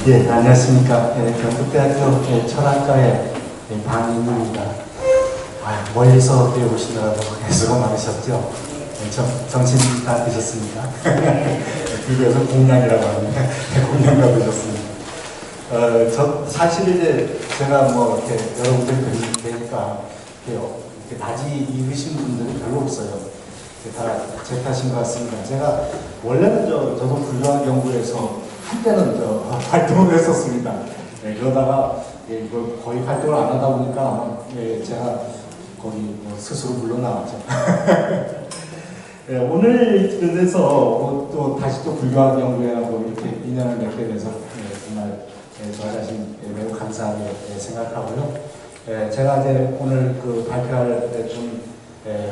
예, 안녕하십니까. 경북대학교 철학과의 방인입니다. 멀리서 배우시느라고 수고 많으셨죠? 정신 다 드셨습니까? 비교해서 공양이라고 하는데, 공양 받으셨습니다. 사실 이제 제가 뭐 이렇게 여러분들 뵈니까 이렇게 낮이 입으신 분들이 별로 없어요. 다 제 탓인 것 같습니다. 제가 원래는 저도 불교학 연구에서 한때는 활동을 했었습니다. 그러다가 이걸 거의 활동을 안 하다 보니까 제가 거기 스스로 물러나왔죠. 오늘 그래서 또 다시 또 불교학 연구회하고 이렇게 인연을 맺게 돼서 정말 저 자신 매우 감사하게 생각하고요. 제가 이제 오늘 그 발표할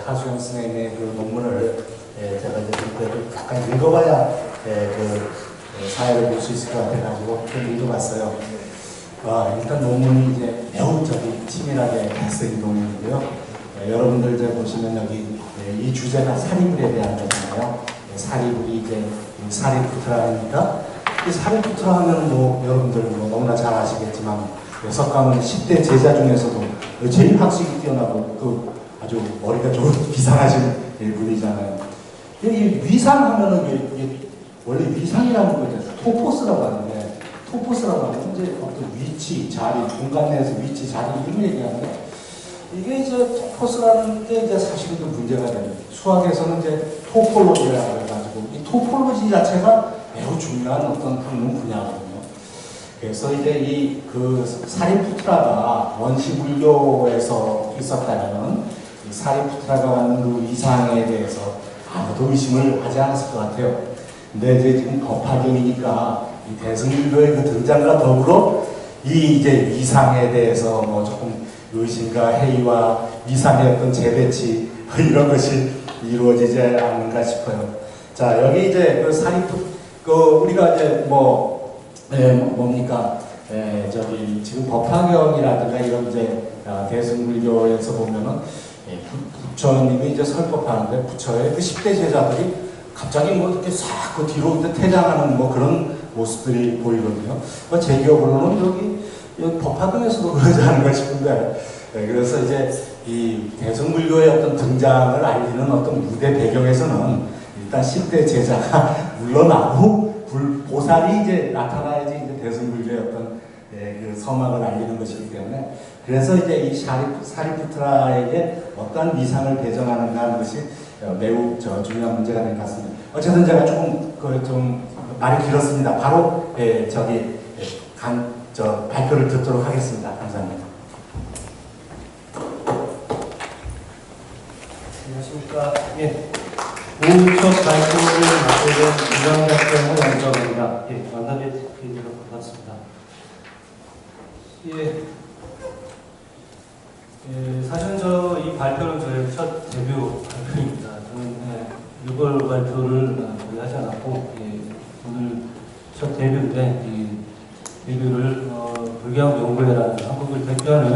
하수영 선생님의 그 논문을 제가 이제 약간 읽어봐야 사회를 볼 수 있을 것 같아가지고 읽어봤어요. 일단 논문이 이제 매우 치밀하게 쓰인 논문이고요. 여러분들 이제 보시면 여기 이 주제가 사리불에 대한 거잖아요. 사리불이 이제 사리푸트라니까 이 사리푸트라 하면 여러분들 너무나 잘 아시겠지만 석가모니 10대 제자 중에서도 제일 학식이 뛰어나고 아주 머리가 좋은 비상하신 분이잖아요. 이 위상하면은 원래 위상이라는 거 이제 토포스라고 하는데, 토포스라고 하면 이제 어떤 위치, 자리, 공간 내에서 위치, 자리 이런 얘기하는데, 이게 이제 토포스라는 게 이제 사실은 좀 문제가 됩니다. 수학에서는 이제 토폴로지라고 해가지고 이 토폴로지 자체가 매우 중요한 어떤 학문 분야거든요. 그래서 이제 이 사리푸트라가 원시불교에서 있었다면은 이 사리푸트라가 갖는 그 위상에 대해서 아무도 의심을 하지 않았을 것 같아요. 근데 이제 지금 법화경이니까 이 대승불교의 그 등장과 더불어 이 이제 위상에 대해서 조금 의심과 회의와 위상의 어떤 재배치 이런 것이 이루어지지 않는가 싶어요. 자, 여기 이제 우리가 이제 뭡니까? 지금 법화경이라든가 이런 이제 대승불교에서 보면은 부처님이 이제 설법하는데 부처의 그 10대 제자들이 갑자기 이렇게 싹 그 뒤로 퇴장하는 그런 모습들이 보이거든요. 제 기억으로는 여기 법화경에서도 그러지 않은가 싶은데, 그래서 이제 이 대승불교의 어떤 등장을 알리는 어떤 무대 배경에서는 일단 10대 제자가 물러나고 보살이 이제 나타나야지 이제 대승불교의 어떤 그 서막을 알리는 것이기 때문에, 그래서 이제 이 사리푸트라에게 어떤 위상을 배정하는가 하는 것이 매우 중요한 문제가 된 것 같습니다. 어쨌든 제가 조금 좀 말이 길었습니다. 바로 발표를 듣도록 하겠습니다. 감사합니다. 안녕하십니까. 오후 첫 발표를 맡게 된 유광작전 홍영정입니다. 만나뵙게 되어 반갑습니다. 사실은 이 발표는 저의 첫 데뷔 발표입니다. 저는 6월 발표를 거의 하지 않았고, 오늘 첫 데뷔인데, 이 데뷔를 불교학 연구회라는 한국을 대표하는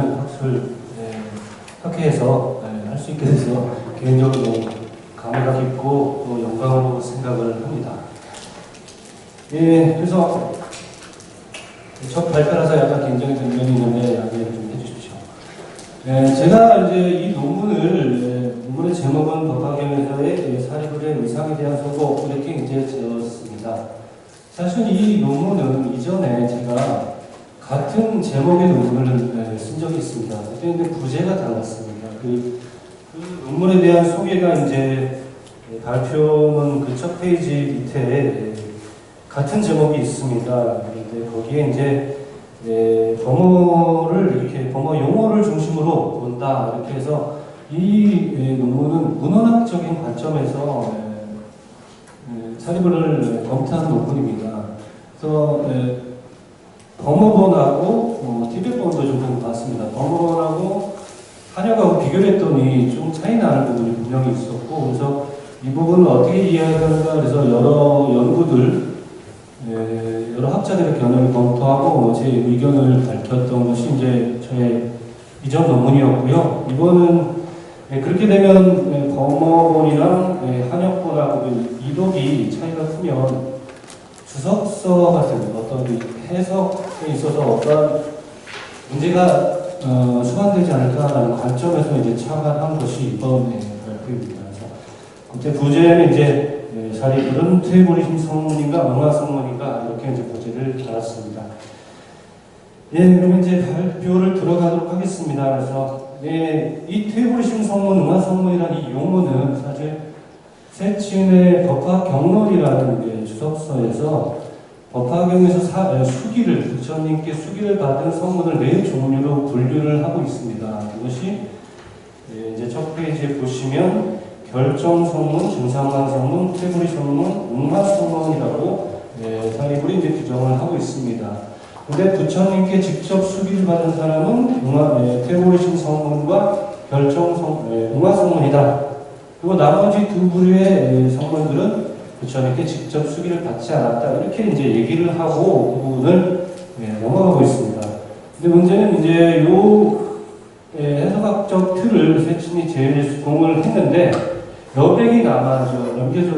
학회에서 할 수 있게 돼서 개인적으로 너무 감회가 깊고 또 영광으로 생각을 합니다. 그래서 첫 발표라서 약간 긴장이 된 면이 있는데 양해를 좀 해주십시오. 제가 이제 이 논문의 제목은 법화경에서의 사리불의 위상에 대한 소고 이렇게 이제 지었습니다. 사실 이 논문은 이전에 제가 같은 제목의 논문을 쓴 적이 있습니다. 그때 부제가 달랐습니다. 그 논문에 대한 소개가 이제 발표문 그 첫 페이지 밑에 같은 제목이 있습니다. 그런데 거기에 이제 범어 용어를 중심으로 본다 이렇게 해서 이 논문은 문헌학적인 관점에서 사리불을 검토한 논문입니다. 그래서 범어본하고 티벳본도 좀 봤습니다. 범어본하고 한역하고 비교를 했더니 좀 차이 나는 부분이 분명히 있었고, 그래서 이 부분을 어떻게 이해하는가 그래서 여러 연구들, 여러 학자들의 견해를 검토하고 제 의견을 밝혔던 것이 이제 저의 이전 논문이었고요. 이거는 그렇게 되면 범어본이랑 한역본하고 이독이 차이가 크면 주석서 같은 어떤 해석에 있어서 어떤 문제가 수반되지 않을까라는 관점에서 이제 착안한 것이 이번에 발표입니다. 그래서 그때 부제는 이제 사리불은 퇴보리심 성문인가 응화 성문인가 이렇게 이제 부제를 달았습니다. 예, 그러면 이제 발표를 들어가도록 하겠습니다. 그래서 이 퇴보리심 성문, 응화 성문이라는 이 용어는 사실 세친의 법화 경론이라는 주석서에서 법화경에서 수기를 부처님께 수기를 받은 성문을 네 종류로 분류를 하고 있습니다. 이것이 이제 첫 페이지에 보시면 결정 성문, 증상만 성문, 퇴보리 성문, 응화 성문이라고 사리불이 이제 규정을 하고 있습니다. 근데 부처님께 직접 수기를 받은 사람은 퇴보리심 성문과 응화 성문이다. 그리고 나머지 두 부류의 성문들은 부처님께 직접 수기를 받지 않았다. 이렇게 이제 얘기를 하고 그 부분을 넘어가고 있습니다. 근데 문제는 이제 요 해석학적 틀을 세친이 제일 공을 했는데 여백이 남겨져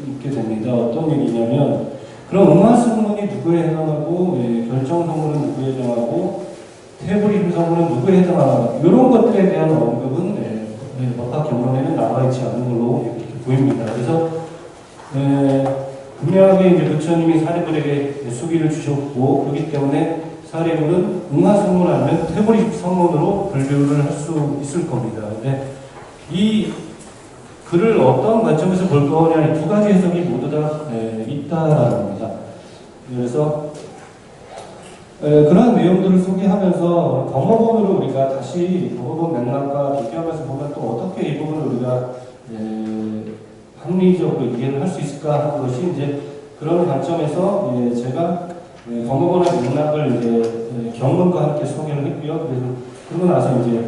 있게 됩니다. 어떤 얘기냐면 그럼 응화 성문이 누구에 해당하고 결정 성문은 누구에 해당하고 퇴보리 성문은 누구에 해당하고 이런 것들에 대한 언급은 법화 경론에는 남아있지 않은 걸로 이렇게 보입니다. 그래서 분명하게 이제 부처님이 사리불에게 수기를 주셨고 그렇기 때문에 사리불은 응화 성문 아니면 퇴보리 성문으로 분류를 할 수 있을 겁니다. 근데 이 글을 어떤 관점에서 볼 거냐 이 두 가지 해석이 모두 다 있다라는 겁니다. 그래서 그런 내용들을 소개하면서 법어본으로 우리가 다시 법어본 맥락과 비교하면서 보면 또 어떻게 이 부분을 우리가 합리적으로 이해를 할 수 있을까 하는 것이 이제 그런 관점에서 제가 법어본의 맥락을 이제 경론과 함께 소개를 했고요. 그래서 그러고 나서 이제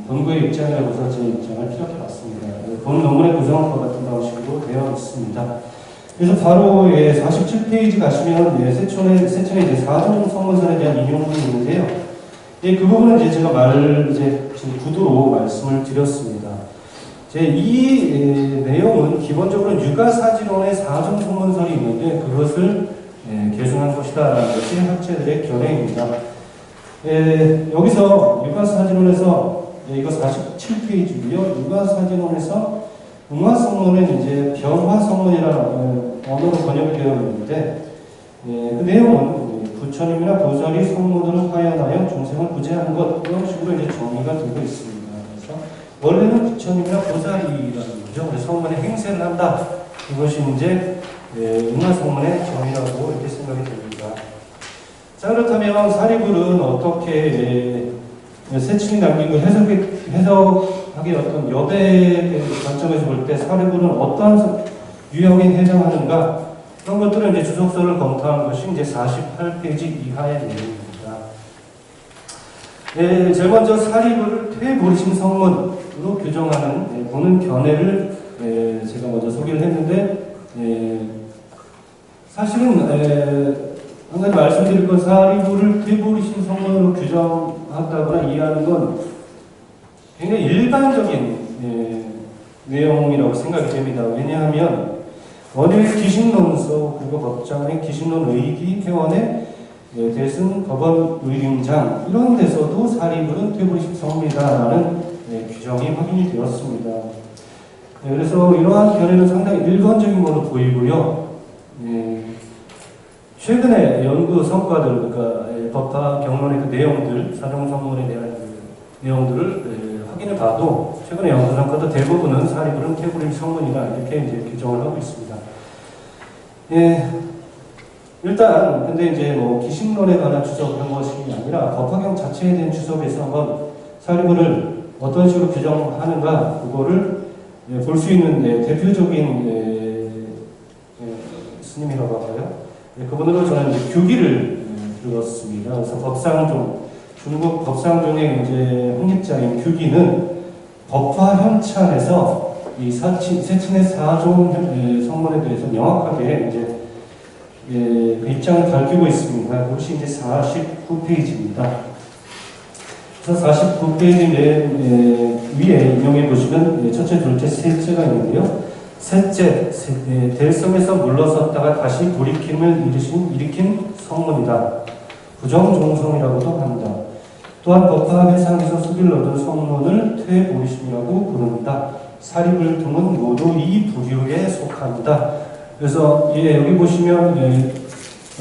본부의 입장이라고서 제 입장을 피력해봤습니다. 본 논문의 구성과 같은 방식으로 되어 있습니다. 그래서 바로 47페이지 가시면 세천의 이제 4종 성문선에 대한 인용문이 있는데요. 그 부분은 이제 제가 지금 구두로 말씀을 드렸습니다. 이 내용은 기본적으로 유가사지론의 4종 성문선이 있는데 그것을 계승한 것이다라는 것이 학자들의 견해입니다. 여기서 유가사지론에서 이거 47페이지고요. 유가사지론에서 응화 성문은 이제 병화 성문이라는 언어로 번역되어 있는데 그 내용은 부처님이나 보살이 성문으로 화연하여 중생을 구제하는 것 이런 식으로 이제 정의가 되고 있습니다. 그래서 원래는 부처님이나 보살이라는 거죠. 그래서 성문에 행세를 한다. 이것이 이제 응화 성문의 정의라고 이렇게 생각이 됩니다. 자, 그렇다면 사리불은 어떻게 세친이 남긴 그 해석하기 어떤 여백의 관점에서 볼 때 사리불은 어떠한 유형에 해당하는가 그런 것들은 이제 주석서를 검토한 것이 이제 48페이지 이하의 내용입니다. 제일 먼저 사리불을 퇴보리심 성문으로 규정하는 보는 견해를 제가 먼저 소개를 했는데 사실은 한 가지 말씀드릴 건 사리불을 퇴보리심 성문으로 규정한다거나 이해하는 건 굉장히 일반적인 내용이라고 생각이 됩니다. 왜냐하면 원유의 기신론서 그리고 법장의 기신론 의기 회원의 대승 법원 의림장 이런 데서도 사리불은 퇴보리심 성문이다라는 규정이 확인이 되었습니다. 그래서 이러한 견해는 상당히 일반적인 것으로 보이고요. 최근에 연구 성과들, 그러니까 법화 경론의 그 내용들, 사정성문에 대한 그 내용들을 확인해 봐도 최근에 연구 성과도 대부분은 사리불은 퇴보리심 성문이다 이렇게 이제 규정을 하고 있습니다. 일단 근데 이제 뭐 기신론에 관한 주석한 것이 아니라 법화경 자체에 대한 주석에서 한번 사리불을 어떤 식으로 규정하는가 그거를 볼 수 있는 대표적인 스님이라고 할까요? 그분으로 저는 이제 규기를 들었습니다. 그래서 법상종, 중국 법상종의 이제 홍립자인 규기는 법화 현찬에서 이 세친의 4종 성문에 대해서 명확하게 이제 그 입장을 밝히고 있습니다. 그것이 이제 49페이지입니다. 그래서 49페이지 위에 인용해 보시면 첫째, 둘째, 셋째가 있는데요. 셋째, 대성에서 물러섰다가 다시 돌이킴을 일으킨 성문이다. 부정종성이라고도 한다. 또한 법화 회상에서 수비를 얻은 성문을 퇴보리심이라고 부른다. 사립을 등은 모두 이 부류에 속한다. 그래서 여기 보시면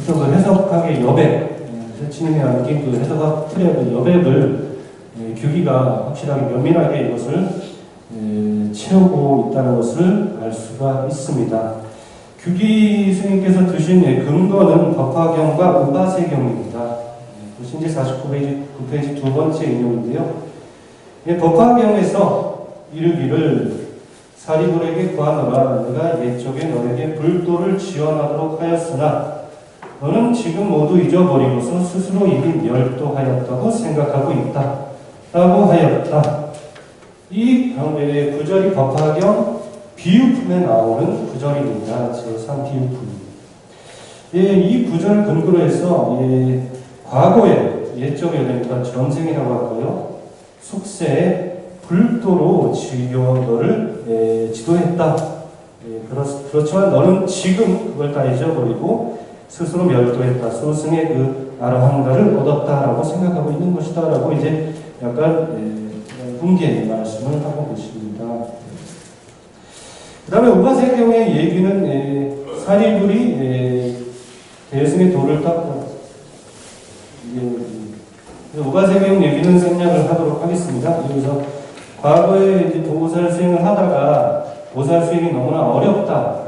어떤 그 해석학의 여백, 세치님이 안긴 그 해석학 틀의 그 여백을 규기가 확실하게 면밀하게 이것을 채우고 있다는 것을 알 수가 있습니다. 규기 스님께서 드신 근거는 법화경과 우바세경입니다. 신지 49페이지 두 번째 인용인데요. 법화경에서 이르기를 사리불에게 구하노라 내가 옛적에 너에게 불도를 지원하도록 하였으나 너는 지금 모두 잊어버리고서 스스로 이미 멸도하였다고 생각하고 있다 라고 하였다. 이 구절이 법화경 비유품에 나오는 구절입니다. 제3비유품. 이 구절을 근거로 해서 과거에 옛적에 그러니까 전생이라고 할까요? 숙세에 불도로 너를 지도했다. 그렇지만 너는 지금 그걸 다 잊어버리고 스스로 멸도했다. 소승의 그 아라한가를 얻었다라고 생각하고 있는 것이다라고 이제 약간 훈계의 말씀을 하고 계십니다. 그 다음에 우바세경의 얘기는 사리불이 대승의 돌을 닦고 우바세경 얘기는 생략을 하도록 하겠습니다. 여기서 과거에 이제 도보살 수행을 하다가 보살 수행이 너무나 어렵다.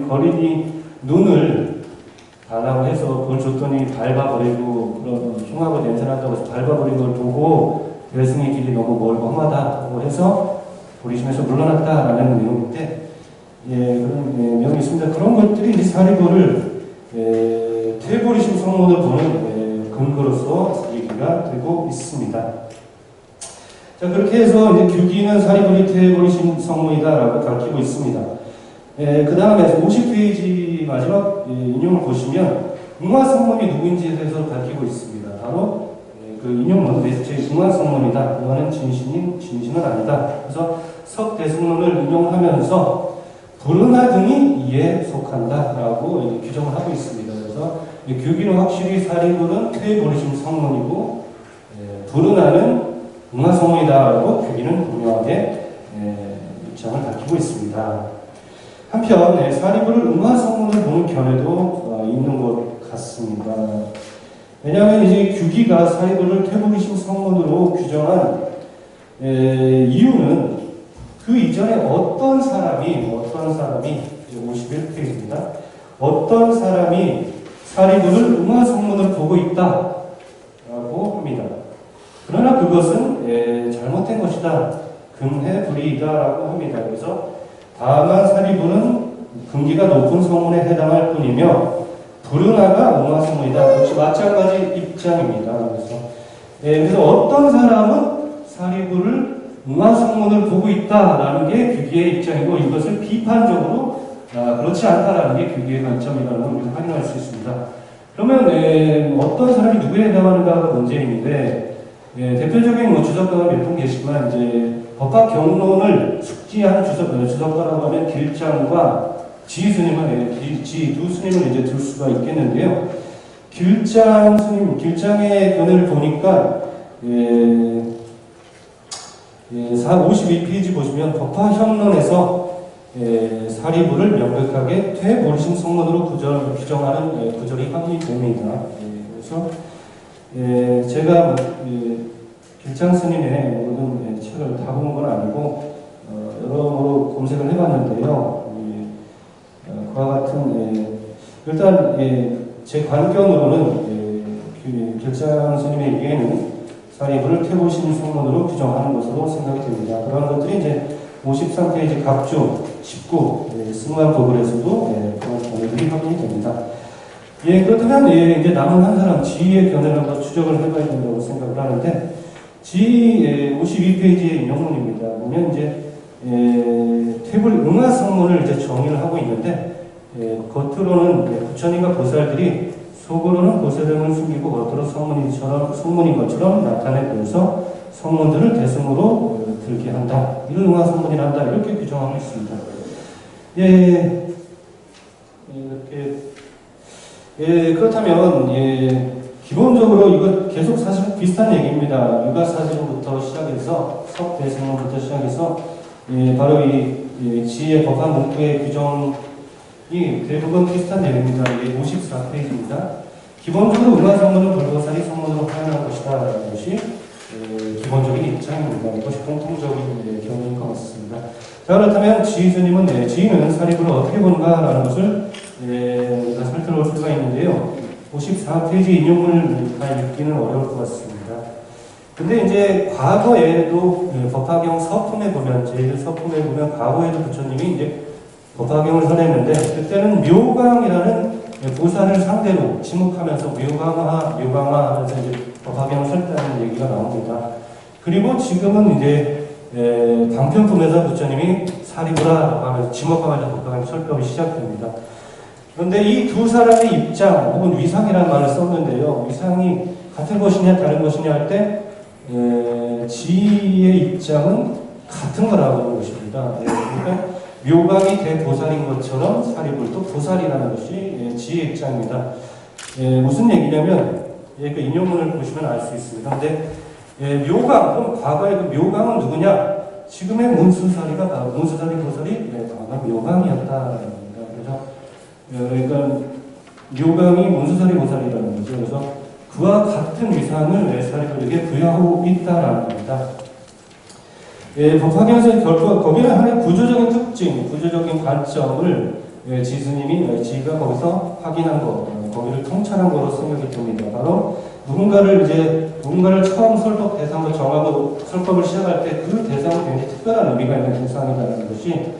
거린이 눈을 달라고 해서 그걸 줬더니 밟아버리고 그런 흉하고 냄새난다고 해서 밟아버린 걸 보고 대승의 길이 너무 멀고 험하다고 해서 보리심에서 물러났다라는 내용인데 그런 내용이 있습니다. 그런 것들이 이제 사리불을 퇴보리심 성문을 보는 근거로서 얘기가 되고 있습니다. 자, 그렇게 해서 이제 규기는 사리불이 퇴보리심 성문이다라고 가르치고 있습니다. 그 다음에 50페이지 마지막 인용을 보시면 웅화성문이 누구인지에 대해서 밝히고 있습니다. 바로 그 인용문 메시지 웅화성문이다. 웅화는 진신은 아니다. 그래서 석대승론을 인용하면서 불은하 등이 이에 속한다라고 규정을 하고 있습니다. 그래서 규기는 확실히 사리불은 퇴보리심 성문이고 불은하는 웅화성문이다라고 규기는 분명하게 입장을 밝히고 있습니다. 한편 사리불을 웅화성문을 보는 견해도 있는 것 같습니다. 왜냐하면 이제 규기가 사리불을 퇴보리심 성문으로 규정한 이유는 그 이전에 어떤 사람이 51페이지입니다. 어떤 사람이 사리불을 웅화성문을 보고 있다라고 합니다. 그러나 그것은 잘못된 것이다. 금해불이다라고 합니다. 그래서 다만 사리불은 금기가 높은 성문에 해당할 뿐이며 불은하가 웅화성문이다. 역시 마찬가지 입장입니다. 그래서 어떤 사람은 사리불을 웅화성문을 보고 있다라는 게 규기의 입장이고 이것을 비판적으로 그렇지 않다라는 게 규기의 관점이라는 걸 우리가 확인할 수 있습니다. 그러면 어떤 사람이 누구에 해당하는가가 문제인데 대표적인 주석가가 몇 분 계시지만 이제 법학 경론을 숙지한 주석가라고 하면 길장과 지스님은 지 두 스님을 이제 들 수가 있겠는데요. 길장 스님, 길장의 견해를 보니까 52페이지 보시면 법화형론에서 사리불을 명백하게 퇴보리심 성문으로 규정하는 구절이 확인이 됩니다. 그래서 제가 길장 스님의 모든 책을 다 본 건 아니고 여러모로 검색을 해봤는데요. 그와 같은 일단 제 관견으로는 길장 스님의 얘기에는 사리불을 퇴보리심 성문으로 규정하는 것으로 생각이 됩니다. 그런 것들이 이제 53페이지 각조 19 승화법을에서도 그런 견해들이 확인이 됩니다. 그렇다면 이제 남은 한 사람 지의 견해를 한번 추적을 해봐야 된다고 생각을 하는데 지 52페이지의 인용문입니다. 보면 이제 퇴불 웅화성문을 이제 정의를 하고 있는데 겉으로는 부처님과 보살들이 속으로는 보살됨을 숨기고 겉으로 성문인 것처럼 나타내 보여서 성문들을 대승으로 들게 한다. 이를 웅화성문이란다. 이렇게 규정하고 있습니다. 예, 이렇게 그렇다면 기본적으로 이거 계속 사실 비슷한 얘기입니다. 육아사실부터 시작해서 석대생문부터 시작해서 바로 이 지혜 법학 문구의 규정이 대부분 비슷한 내용입니다. 이게 54페이지입니다. 기본적으로 음화성문은 불보살이 성문으로 표현한 것이다 라는 것이 기본적인 입장입니다. 이것이 공통적인 견해인 것 같습니다. 자, 그렇다면 지휘스님은 지휘는 사립을 어떻게 보는가라는 것을 우리가 살펴볼 수가 있는데요. 54페이지 인용문을 다 읽기는 어려울 것 같습니다. 근데 이제 과거에도 법화경 서품에 보면, 제1 서품에 보면 과거에도 부처님이 이제 법화경을 설했는데 그때는 묘광이라는 보살을 상대로 지목하면서 묘광화 하면서 이제 법화경을 설했다는 얘기가 나옵니다. 그리고 지금은 이제 방편품에서 부처님이 사리부라라고 하면서 지목하면서 법화경 설법이 시작됩니다. 그런데 이 두 사람의 입장 혹은 위상이라는 말을 썼는데요. 위상이 같은 것이냐 다른 것이냐 할 때 지의 입장은 같은 거라고 하는 것입니다. 그러니까 묘광이 대보살인 것처럼 사리불도 보살이라는 것이 지의 입장입니다. 무슨 얘기냐면 그 인용문을 보시면 알 수 있습니다. 근데 묘광, 그럼 과거의 그 묘광은 누구냐? 지금의 문수사리가 바로 문수사리 보살이 과거 묘광이었다는 겁니다. 그래서 그러니까 묘광이 문수사리 보살이라는 거죠. 그래서 그와 같은 위상을 사리불에게 부여하고 있다라는 겁니다. 법화경에서 결국 거기는 하나의 구조적인 특징, 구조적인 관점을 지가 거기서 확인한 것, 거기를 통찰한 것으로 생각이 듭니다. 바로 누군가를 처음 설법 대상으로 정하고 설법을 시작할 때 그 대상은 굉장히 특별한 의미가 있는 대상이라는 것이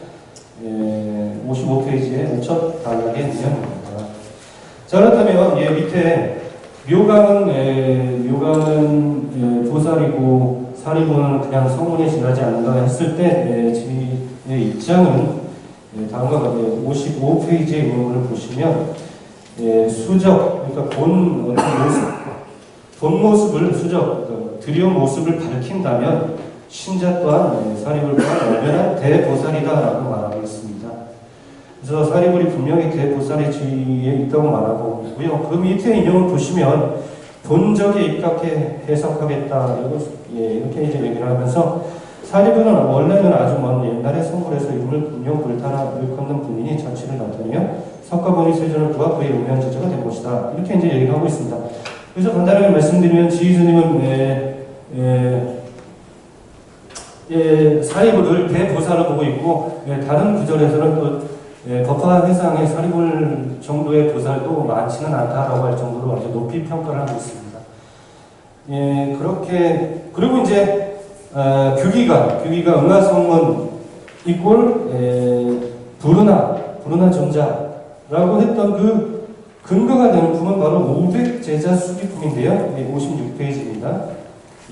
55페이지의 첫 단락의 내용입니다. 자, 그렇다면 밑에 묘강은 보살이고 사리부는 그냥 성문에 지나지 않는가 했을 때 지의 입장은 다음과 같아요. 55페이지의 내용을 보시면 수적, 그러니까 본 모습을 수적, 드리운 모습을 밝힌다면 신자 또한 사리불 또한 얼마나 대보살이다라고 말하고 있습니다. 그래서 사리불이 분명히 대보살의 지위에 있다고 말하고 있고요. 그 밑에 인용을 보시면 본적에 입각해 해석하겠다 이렇게 이제 얘기를 하면서 사리불은 원래는 아주 먼 옛날에 성불에서 이름을 분명 불타라 일컫는 분인이 자취를 나타내며 석가보니 세존을 구하 그의 우면 제자가 된 것이다. 이렇게 이제 얘기를 하고 있습니다. 그래서 간단하게 말씀드리면 지휘스님은 사리불을 대보살로 보고 있고 다른 구절에서는 또 법화 회상의 사리불 정도의 보살도 많지는 않다라고 할 정도로 아주 높이 평가를 하고 있습니다. 그렇게 그리고 이제 규기가 응하성문 이꼴 부르나 점자라고 했던 그 근거가 되는 품은 바로 500제자 수기품인데요. 56페이지입니다.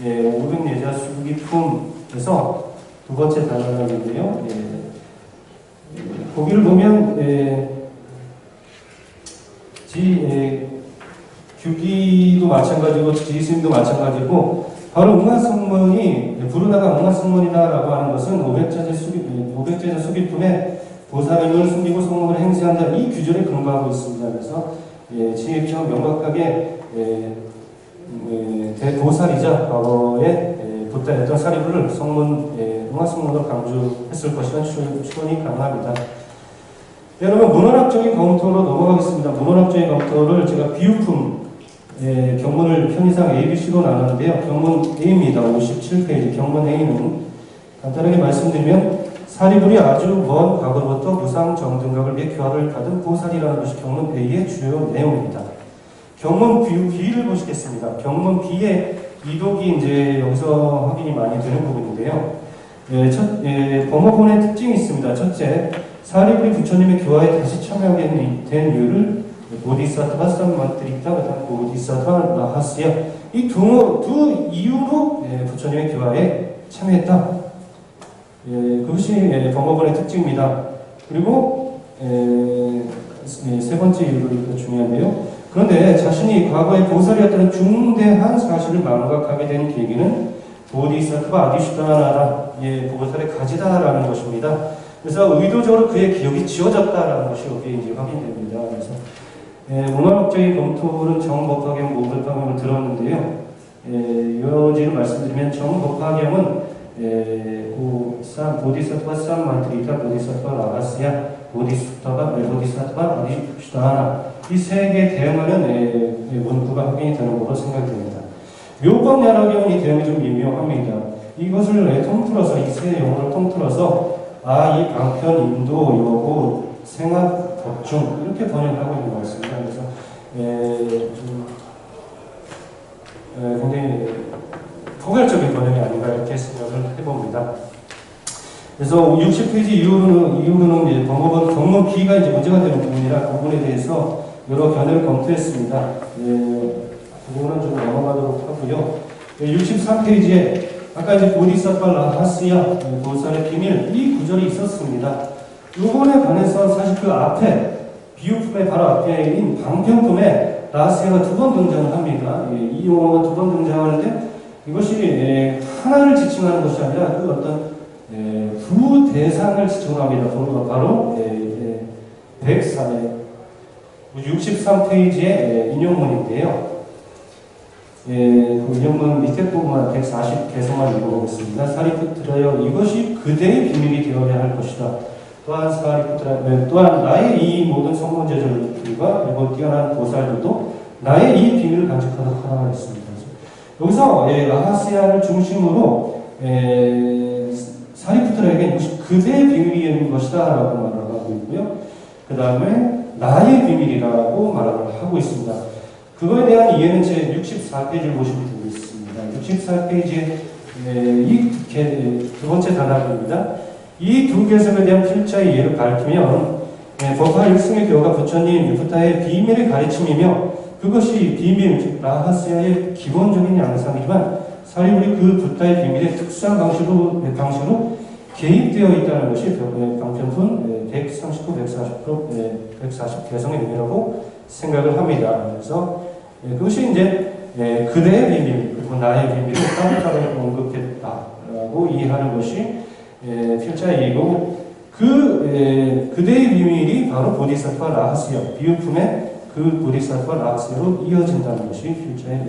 500제자 수기품에서 두 번째 단락인데요. 거기를 보면 규기도 마찬가지고 지스님도 마찬가지고 바로 응하성문이 부르나가 응하성문이다라고 하는 것은 500제자 수기품에 보살임을 숨기고 성문을 행세한다 이 규절에 근거하고 있습니다. 그래서 지의 입장은 명확하게 대보살이자 과거에 돛다했던 사리불을 응하성문으로 강조했을 것이라는 추론이 가능합니다. 여러분 문헌학적인 검토로 넘어가겠습니다. 문헌학적인 검토를 제가 비유품 경문을 편의상 ABC로 나눴는데요. 경문 A입니다. 57페이지 경문 A는 간단하게 말씀드리면 사리불이 아주 먼 과거로부터 무상 정등각을 위해 교화를 받은 보살이라는 것이 경문 A의 주요 내용입니다. 경문 B를 보시겠습니다. 경문 B의 이독이 이제 여기서 확인이 많이 되는 부분인데요. 범어본의 특징이 있습니다. 첫째, 사리불이 부처님의 교화에 다시 참여하게 된 이유를 보디사트바 삼만트리타 보디사트바 라하스야 이 두 이유로 부처님의 교화에 참여했다. 그것이 범어본의 특징입니다. 그리고 세 번째 이유가 중요한데요. 그런데 자신이 과거에 보살이었다는 중대한 사실을 망각하게 된 계기는 보디사트바 아디슈다나라 보살의 가지다라는 것입니다. 그래서 의도적으로 그의 기억이 지워졌다라는 것이 여기에 이제 확인됩니다. 그래서 문화학적인 검토는 정법화경, 모법화경을 들었는데요. 여지를 말씀드리면 정법화경은 보디사트바 산마트리타 보디사트바 라가스야 보디사트바 아디슈타나 이 세 개 대응하는 문구가 확인이 되는 것으로 생각됩니다. 묘법야라경은 이 대응이 좀 미묘합니다. 이것을 통틀어서 이 세 용어를 통틀어서 이 방편, 인도, 여고, 생각, 법중 이렇게 번역하고 있는 것 같습니다. 그래서 굉장히 포괄적인 번역이 아닌가 이렇게 생각을 해봅니다. 그래서 60페이지 이후로는 이제 법문 B가 이제 문제가 되는 부분이라 그 부분에 대해서 여러 견해를 검토했습니다. 그 부분은 좀 넘어가도록 하고요. 63페이지에 아까 이제 보디사트바 라하스야 보살의 비밀 이 구절이 있었습니다. 이 부분에 관해서 사실 그 앞에 비유품의 바로 앞에인 방편품에 라하스야가 두 번 등장을 합니다. 이 용어가 두 번 등장하는데 이것이 하나를 지칭하는 것이 아니라 그 어떤 두 대상을 지칭합니다. 바로 63페이지의 인용문인데요. 그 인용문 밑에 부분만 140개서만 읽어보겠습니다. 사리푸트라여 이것이 그대의 비밀이 되어야 할 것이다. 또한 또한 나의 이 모든 성문제자들과 그리고 뛰어난 보살들도 나의 이 비밀을 간직하도록 하라 했습니다. 여기서 라하스야를 중심으로 사리푸트라에게 이것이 그대의 비밀인 것이다 라고 말을 하고 있고요. 그 다음에 나의 비밀이라고 말을 하고 있습니다. 그거에 대한 이해는 제 64페이지를 보시면 되겠습니다. 64페이지에 이 두 번째 단락입니다. 이 두 개성에 대한 필자의 이해를 밝히면 법화 일승의 교가 부처님 유부타의 비밀의 가르침이며 그것이 비밀, 라하스야의 기본적인 양상이지만 사리불이 그 부타의 비밀의 특수한 방식으로 개입되어 있다는 것이 방편품 139, 140 개성의 의미라고 생각을 합니다. 그래서 그것이 이제 그대의 비밀, 그리고 나의 비밀을 따로따로 언급했다라고 이해하는 것이 필자의 이해고 그대의 비밀이 바로 보디사트바 라하스야, 비유품의 그 보디사트바 라하스야로 이어진다는 것이 필자의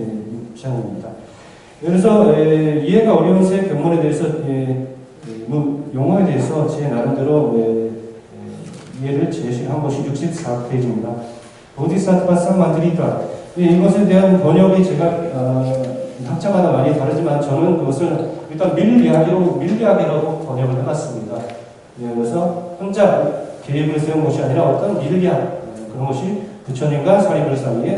입장입니다. 그래서 이해가 어려운 세 견문에 대해서 용어에 대해서 제 나름대로 이해를 제시한 것이 64페이지입니다. 보디사트바 산마드리타 이것에 대한 번역이 제가 학자마다 많이 다르지만 저는 그것을 일단 밀리학이라고 번역을 해봤습니다. 그래서 혼자 계획을 세운 것이 아니라 어떤 밀리학 그런 것이 부처님과 사리불 사이에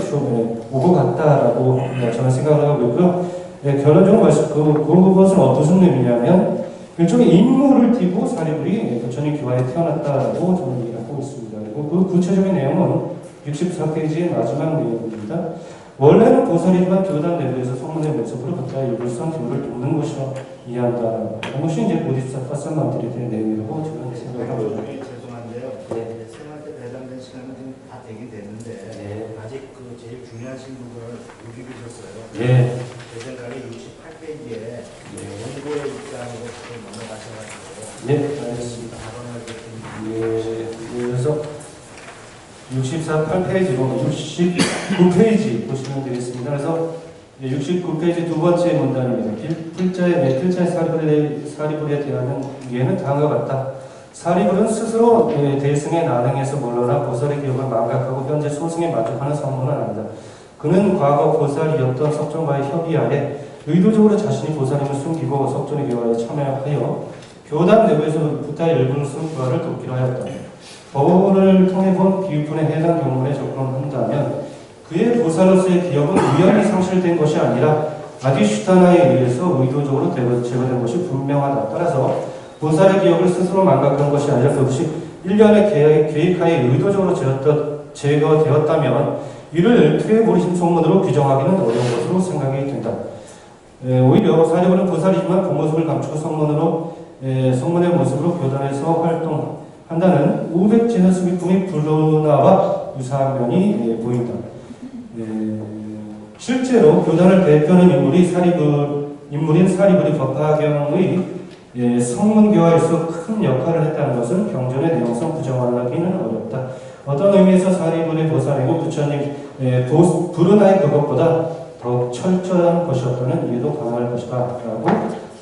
오고 갔다라고 저는 생각을 하고 있고요. 결론적으로 그것은 어떤 의미냐면 일종의 임무를 띠고 사리불이 부처님 기와에 태어났다라고 저는 이해하고 있습니다. 그리고 그 구체적인 내용은 64페이지의 마지막 내용입니다. 원래는 보살이지만 교단 내부에서 소문의 모습으로 각자의 일불성 기호를 돕는 것이라 이해한다. 그것이 이제 보디사트바 산마드리타의 내용이라고 저는 생각합니다. 죄송한데요. 네. 쌤한테 배당된 시간은 지금 다 되긴 됐는데 아직 그 제일 중요하신 부분을 못 읽으셨어요. 네. 제 생각에 68페이지에 원고의 입장으로 좀 넘어가셔가지고 네, 알겠습니다. 발언을 좀 그래서 68페이지로 69페이지 보시면 되겠습니다. 그래서 69페이지 두 번째 문단입니다. 필자의 사리불에 대한 이해는 다음과 같다. 사리불은 스스로 대승의 난행에서 물러나 보살의 기억을 망각하고 현재 소승에 만족하는 성문은 아니다. 그는 과거 보살이었던 석존과의 협의하에 의도적으로 자신이 보살임을 숨기고 석존의 교화에 참여하여 교단 내부에서 부타의 일부를 쓴 교화를 돕기로 하였다. 법원을 통해 본 비유품의 해당 경문에 접근한다면 그의 보살로서의 기억은 우연히 상실된 것이 아니라 아디슈타나에 의해서 의도적으로 제거된 것이 분명하다. 따라서 보살의 기억을 스스로 망각한 것이 아니라 그것이 일련의 계획하에 의도적으로 제거되었다면 이를 퇴보리심 속문으로 규정하기는 어려운 것으로 생각이 된다. 오히려 사리불은 보살이지만 그 모습을 감추고 성문의 모습으로 교단에서 활동한다는 우백제나 수비품이 불로나와 유사한 면이 보인다. 실제로 교단을 대표하는 인물인 사리불이 법화경의 성문교화에서 큰 역할을 했다는 것은 경전의 내용상 부정하기는 어렵다. 어떤 의미에서 사리불의 보살이고 부처님 부르나의 그것보다 더욱 철저한 것이었다는 이해도 가능할 것이다 라고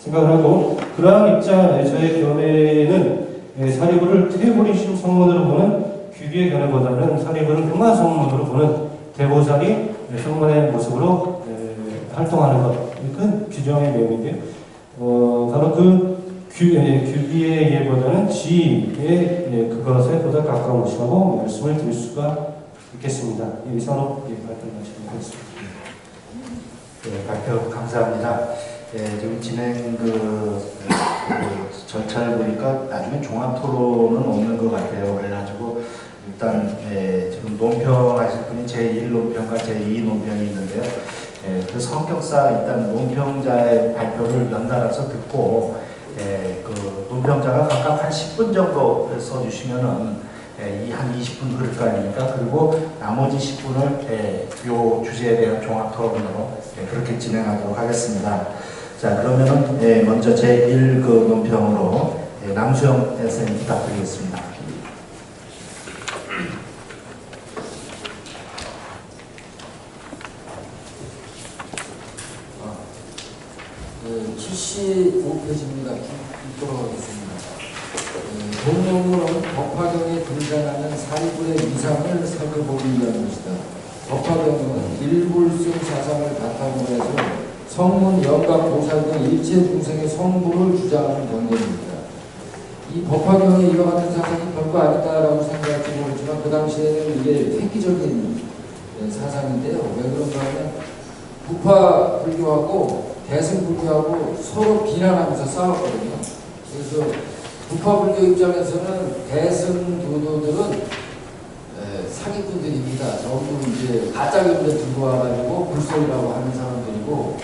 생각을 하고, 그러한 입장, 저의 견해는 사리불을 퇴보리심 성문으로 보는 규기의 견해보다는 사리불을 응화 성문으로 보는 대보살이 성문의 모습으로 활동하는 것, 그건 규정의 내용인데요. 바로 그 규기의 이해보다는 지의 그것에 보다 가까운 것이라고 말씀을 드릴 수가 있겠습니다. 이상으로 발표를 마치도록 하겠습니다. 네, 발표 감사합니다. 지금 진행 절차를 보니까 나중에 종합 토론은 없는 것 같아요. 그래가지고 일단 지금 논평하실 분이 제1 논평과 제2 논평이 있는데요. 그 성격사 일단 논평자의 발표를 연달아서 듣고 그 논평자가 각각 한 10분 정도 써주시면은 한 20분 흐를 거 아닙니까? 그리고 나머지 10분을 요 주제에 대한 종합 토론으로 그렇게 진행하도록 하겠습니다. 자, 그러면은 먼저 제1 그 논평으로 남수영 선생님 부탁드리겠습니다. 네, 75페이지입니다. 읽도록 하겠습니다. 본론은 법화경에 등장하는 사리불의 위상을 살펴보기 위한 것이다. 법화경은 일불승 사상을 바탕으로 해서 성문, 영각, 보살 등 일체 중생의 성불을 주장하는 경전입니다. 이 법화경에 이와 같은 사상이 별거 아니다라고 생각할지 모르지만 그 당시에는 이게 획기적인 사상인데요. 왜 그런가 하면 부파 불교하고 대승 불교하고 서로 비난하면서 싸웠거든요. 그래서 부파 불교 입장에서는 대승 교도들은 사기꾼들입니다. 전부 이제 가짜 경전 들고 와가지고 불소리라고 하는 사람들이고,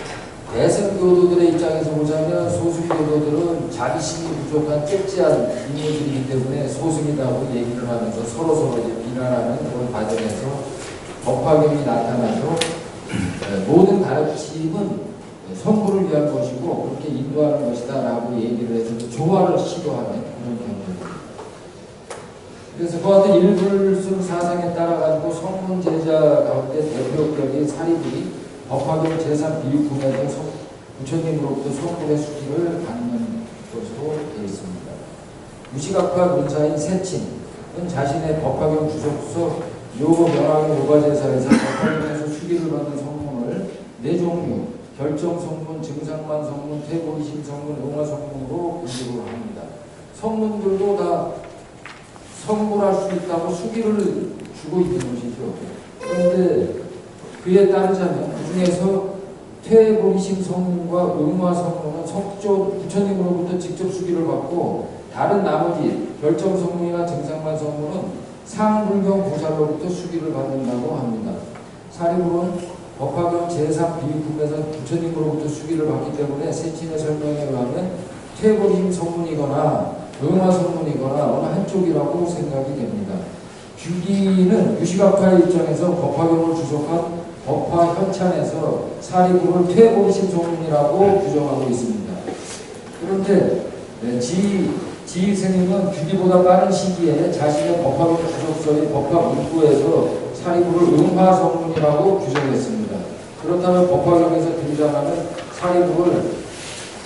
대승 교도들의 입장에서 보자면 소승 교도들은 자기심이 부족한 째째한 인물들이기 때문에 소승이라고 얘기를 하면서 서로 이제 비난하는 그런 과정에서 법화경이 나타나서 모든 가르침은 성불을 위한 것이고 그렇게 인도하는 것이다 라고 얘기를 해서 조화를 시도하는 그런 경우입니다. 그래서 그 같은 일불승 사상에 따라 가지고 성문 제자 가운데 대표격인 사리불이 법화경 제3 비유품에서 부처님으로부터 성불의 수기를 받는 것으로 되어 있습니다. 유식학파 문사인 세친은 자신의 법화경 주석서 요거 명왕의 요가제사에서 법화경에서 수기를 받는 성문을 4종류, 결정 성문, 증상만 성문, 퇴보이심 성문, 응화 성문으로 분류를 합니다. 성문들도 다 성불할 수 있다고 수기를 주고 있는 것이죠. 그런데 그에 따르자면 그 중에서 퇴보이심 성문과 응화 성문은 부처님으로부터 직접 수기를 받고, 다른 나머지 결정 성문이나 증상만 성문은 상불경 보살로부터 수기를 받는다고 합니다. 사리불은 법화경 제3 비유품에서 부처님으로부터 수기를 받기 때문에 세친의 설명에 의하면 퇴보림 성문이거나 응화 성문이거나 어느 한쪽이라고 생각이 됩니다. 규기는 유식학파의 입장에서 법화경을 주석한 법화 현찬에서 사리불을 퇴보심 성문이라고 규정하고 있습니다. 그런데 지일 스님은 규기보다 빠른 시기에 자신의 법화경 주석서의 법화 문구에서 사리불을 응화 성문이라고 규정했습니다. 그렇다면 법화경에서 등장하는 사리불을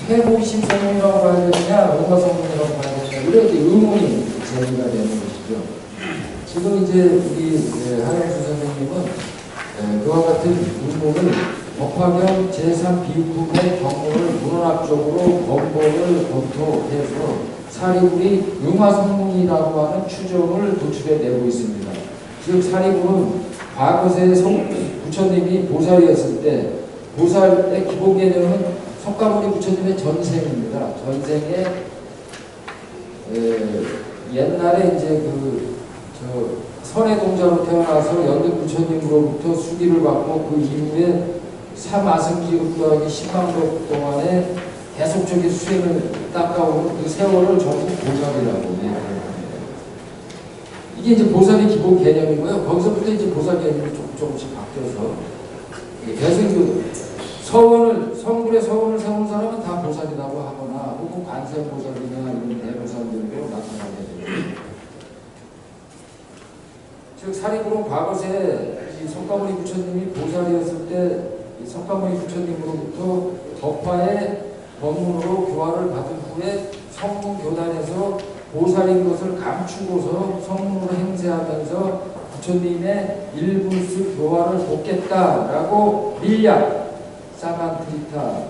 퇴보심 성문이라고 봐야 되느냐, 응화 성문이라고 봐야 되느냐, 이렇게 의문이 제기가 되는 것이죠. 지금 이제 우리 하영수 선생님은 그와 같은 의문을 법화경 제3 비유품의 경우를 문헌학적으로 번번을 검토해서 사리불이 응화 성문이라고 하는 추정을 도출해 내고 있습니다. 즉 사리불은 과거세 부처님이 보살이었을 때, 보살의 기본 개념은 석가모니 부처님의 전생입니다. 전생에 옛날에 이제 선해동자로 태어나서 연등 부처님으로부터 수기를 받고 그 이후에 사마승기급 더하기 10만 년 동안에 계속적인 수행을 닦아오는 그 세월을 전부 보살이라고 얘기합니다. 이게 이제 보살의 기본 개념이고요. 거기서부터 이제 보살 개념이 조금씩 바뀌어서 대승교 성불의 서원을 세운 사람은 다 보살이라고 하거나, 혹은 안세보살이나 이런 대보살들도 나타나게 됩니다. 즉 사리불은 과거세 이 석가모니 부처님이 보살이었을 때 이 석가모니 부처님으로부터 법화의 법문으로 교화를 받은 후에 성문교단에서 보살인 것을 감추고서 성문으로 행세하면서 부처님의 일불수 교화를 돕겠다라고 밀약 사만트리타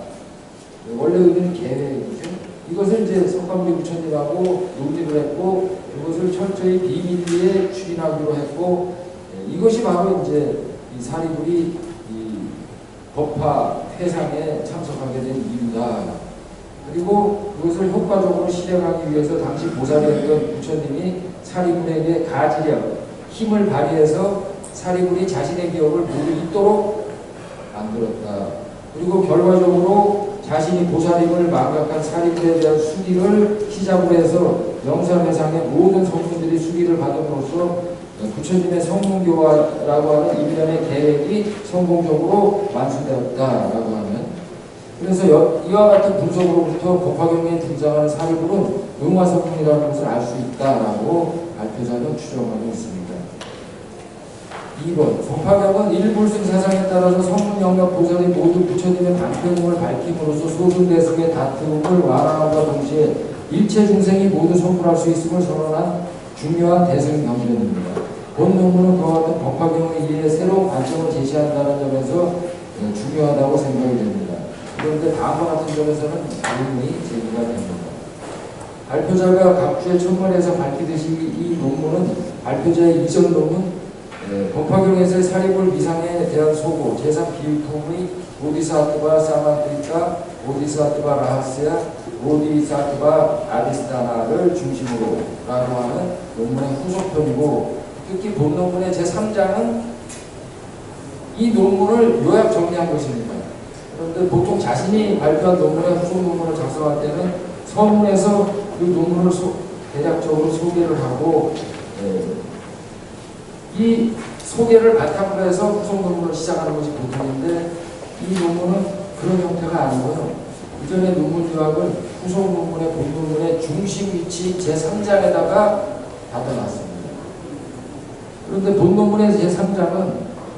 원래 의미는 계획이죠. 이것을 이제 석가모니 부처님하고 논의를 했고 그것을 철저히 비밀리에 추진하기로 했고 이것이 바로 이제 이 사리불이 이 법화 회상에 참석하게 된 이유다. 그리고 그것을 효과적으로 실행하기 위해서 당시 보살이었던 부처님이 사리불에게 가지력, 힘을 발휘해서 사리불이 자신의 기억을 모두 잊도록 만들었다. 그리고 결과적으로 자신이 보살임을 망각한 사리불에 대한 수기를 시작으로 해서 영산회상의 모든 성분들이 수기를 받음으로써 부처님의 성문교화라고 하는 일련의 계획이 성공적으로 완수되었다라고 하는 그래서 이와 같은 분석으로부터 법화경에 등장하는 사리불은 응화성문이라는 것을 알 수 있다라고 발표자는 추정하고 있습니다. 2번 법화경은 일불승 사상에 따라서 성문 영락 보살이 모두 부처님의 방편임을 밝힘으로써 소승대승의 다툼을 완화함과 동시에 일체 중생이 모두 성불할 수 있음을 선언한 중요한 대승 경전입니다. 본 논문은 그와 같은 법화경에 의해 새로운 관점을 제시한다는 점에서 중요하다고 생각이 됩니다. 그런데 다음과 같은 점에서는 의문이 제기가 됩니다. 발표자가 각주의 첫문에서 밝히듯이 이 논문은 발표자의 이전 논문 법화경에서의 사리불 미상에 대한 소고, 제3비유통의 보디사트바 사만트리타, 보디사트바 라하스야, 보디사트바 아디스타나를 중심으로 라고 하는 논문의 후속편이고 특히 본 논문의 제3장은 이 논문을 요약 정리한 것입니다. 그런데 보통 자신이 발표한 논문의 후속 논문을 작성할 때는 서문에서 그 논문을 대략적으로 소개를 하고 이 소개를 바탕으로 해서 후속 논문을 시작하는 것이 보통인데 이 논문은 그런 형태가 아니고요. 이전의 논문 요약은 후속 논문의 본 논문의 중심 위치 제3장에다가 갖다 놨습니다. 그런데 본 논문의 제3장은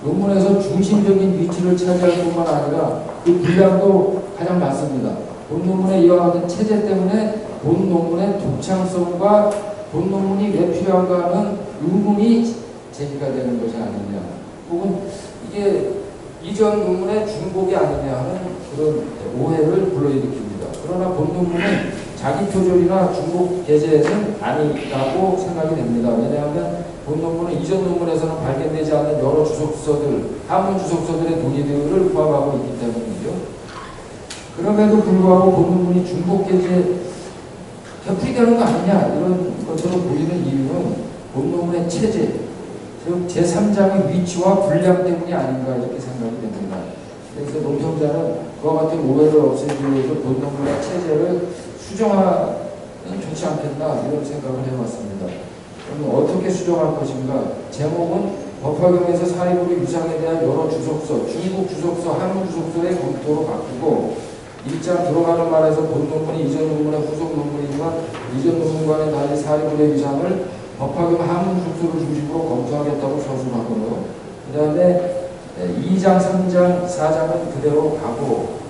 논문에서 중심적인 위치를 차지할 뿐만 아니라 그 분량도 가장 많습니다. 본 논문의 이와 같은 체제 때문에 본 논문의 독창성과 본 논문이 왜 필요한가 하는 의문이 제기가 되는 것이 아니냐 혹은 이게 이전 논문의 중복이 아니냐 하는 그런 오해를 불러일으킵니다. 그러나 본 논문은 자기 표절이나 중복 게재는 아니라고 생각이 됩니다. 왜냐하면 본 논문은 이전 논문에서는 발견되지 않는 여러 주석서들, 한문 주석서들의 논의들을 포함하고 있기 때문이죠. 그럼에도 불구하고 본 논문이 중복 게재 펴풀이되는 거 아니냐 이런 것처럼 보이는 이유는 본 논문의 체제, 즉 제3장의 위치와 분량 때문이 아닌가 이렇게 생각이 됩니다. 그래서 논평자는 그와 같은 오해를 없애기 위해서 본 논문의 체제를 수정하면 좋지 않겠나 이런 생각을 해봤습니다. 그럼 어떻게 수정할 것인가? 제목은 법화경에서 사리불의 유상에 대한 여러 주석서, 중국 주석서, 한문 주석서의 검토로 바꾸고 일장 들어가는 말에서 본 논문이 이전 논문의 후속 논문이지만 이전 논문과는 달리 사리불의 유상을 법화경 한문 주석서를 중심으로 검토하겠다고 서술하고요. 그 다음에 2장, 3장, 4장은 그대로 가고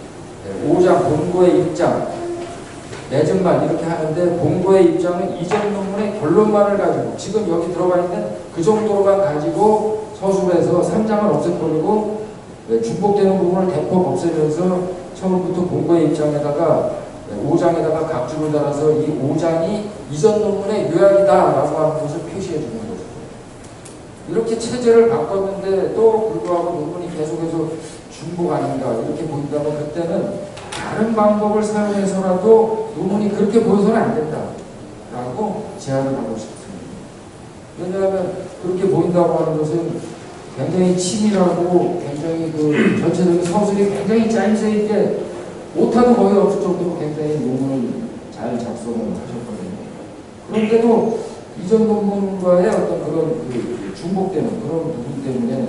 5장 본고의 입장 내전만 이렇게 하는데 본고의 입장은 이전 논문의 결론만을 가지고 지금 여기 들어가 있는 그 정도로만 가지고 서술해서 3장을 없애버리고 중복되는 부분을 대폭 없애면서 처음부터 본고의 입장에다가 5장에다가 각주를 달아서 이 5장이 이전 논문의 요약이다라고 하는 것을 표시해 주는 거죠. 이렇게 체제를 바꿨는데 또 불구하고 논문이 계속해서 중복 아닌가 이렇게 보인다면 그때는 다른 방법을 사용해서라도 논문이 그렇게 보여서는 안 된다라고 제안을 하고 싶습니다. 왜냐하면 그렇게 보인다고 하는 것은 굉장히 치밀하고 굉장히 그 전체적인 서술이 굉장히 짜임새 있게 못하는 거의 없을 정도로 굉장히 논문을 잘 작성을 하셨거든요. 그런데도 이전 논문과의 어떤 그런 그 중복되는 그런 부분 때문에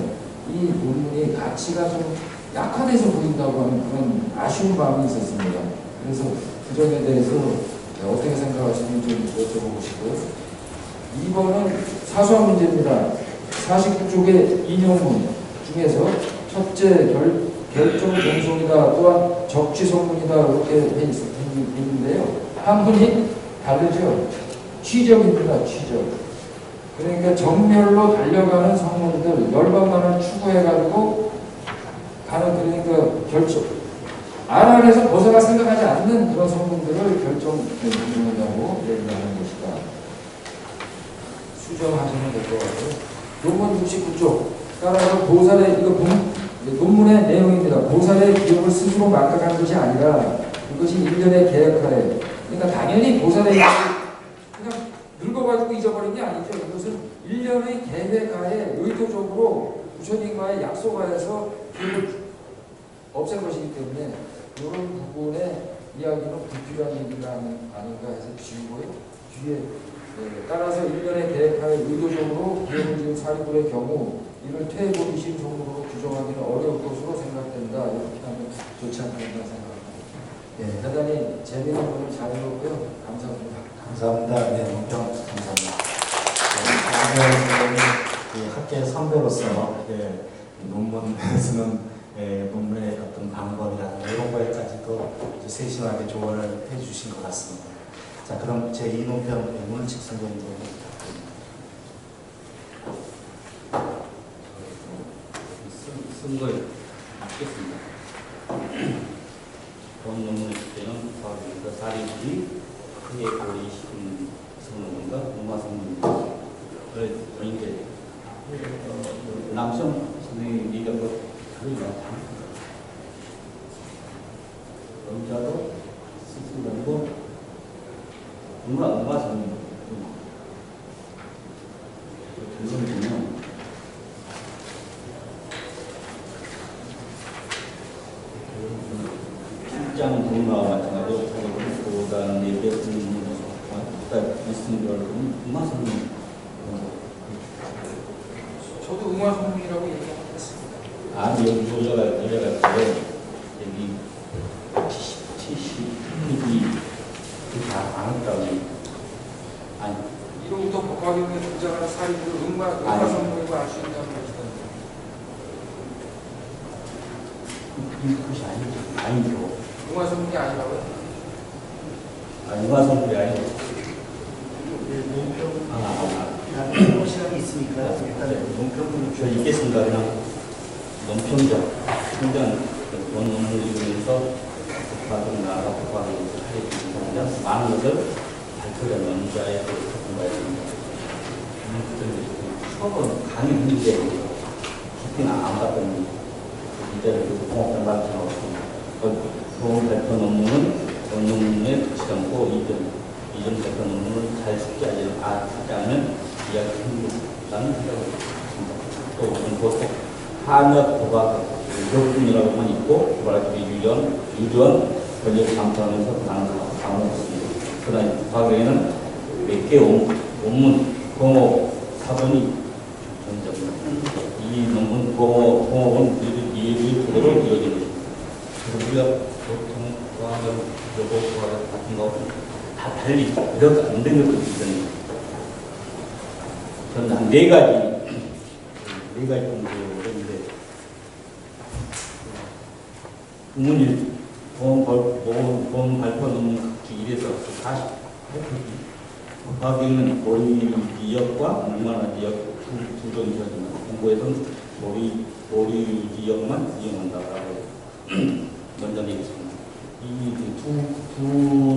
이 논문이 가치가 좀 약화돼서 보인다고 하는 그런 아쉬운 마음이 있었습니다. 그래서 그 점에 대해서 어떻게 생각하시는지 좀 여쭤보고 싶고요. 2번은 사소한 문제입니다. 49쪽의 인용문 중에서 첫째 결정 전송이다 또한 적지 성문이다 이렇게 돼 있는데요. 한 분이 다르죠. 취적입니다. 취적. 그러니까 정멸로 달려가는 성문들 열반만을 추구해가지고 가는 그러니까 결정 안에서 벗어나 생각하지 않는 그런 성문들을 결정한다고 얘기하는 것이다. 수정하시면 될 것 같아요. 논문 69쪽 따라서 보살의 이거 논문의 내용입니다. 보살의 기억을 스스로 망각하는 것이 아니라 이것이 일련의 계획하에 그러니까 당연히 보살의 그냥 늙어가지고 잊어버린 게 아니죠. 이것은 일련의 계획하에 의도적으로 부처님과의 약속하에서 기억을 없앤 것이기 때문에 이런 부분의 이야기는 불필요한 얘기가 아닌가 해서 지우고요. 뒤에 따라서 일련의 계획하에 의도적으로 기억을 지은 사리불의 경우 이를 퇴보이신 종으로 규정하기는 어려울 것으로 생각된다. 이렇게 하면 좋지 않겠나 생각합니다. 예, 대단히 재미있는 분을 잘 읽었고요. 감사합니다. 감사합니다. 네, 논평 감사합니다. 네, 학계 선배로서 논문 쓰는 논문의 어떤 방법이라든가 이런 거에까지도 세심하게 조언을 해주신 것 같습니다. 자, 그럼 제 2논평 문칙 선생님 쓴 거에 맞겠습니다. 본 논문의 주제는 사리불이 크게 보이신 성문과 무마성문입니다. 그래서 이제 남성 선생님 얘기한 거 다르지 않습니다. 남자도 스스로고 무마성문 결론을 보면 필장 동마와 마찬가지로 보다는 예배는 있는 걸 음화성문 저도 응화성문이라고 얘기하겠습니다. 아니 여기 여자가 여기 70이 다안 했다고 아니 1호부터 복화경에 등장하는 사리불을 응화성문이라고 알 수 있다는 것이다. 그것이 아니죠. 응화성문이 아니라고요? 음화성문이 아니죠. 시간이 있으니까 일단 논평을 저 읽겠습니다. 그냥 논평장 원문을 읽으면서 복화경 나라 복화경 하겠습니다. 많은 것을 발표를 연자에 같은 거였습니다. 수업은 강의 문제 깊이는 안 봤던 문제를 공업장 같은 거 좋은 발표 논문은 원논문에 붙이지 않고 이전 발표 논문을 잘 쓰지 않으면 이야기 힘들다는 생각을 했습니다. 또 한역 도박 유력분이라고만 있고 도박의 유전 권력을 감수하면서 강화했습니다. 그러나 과거에는 몇 개 원문 공업 사본이 존재합니다. 이 논문 공업은 이 그대로 이어집니다. 우리가 보통 과학을 요거 과학 같은 거 다 달리 이렇게 안 되는 것도 있습니다. 저는 한 네 가지 정도 했는데 국문일 보험 발표 논문 각기 1에서 40 과학에는 머리 지역과 물만화 지역 두 종이지만 공부에서는 머리 지역만 이용한다라고 먼저 얘기했습니다. 이 두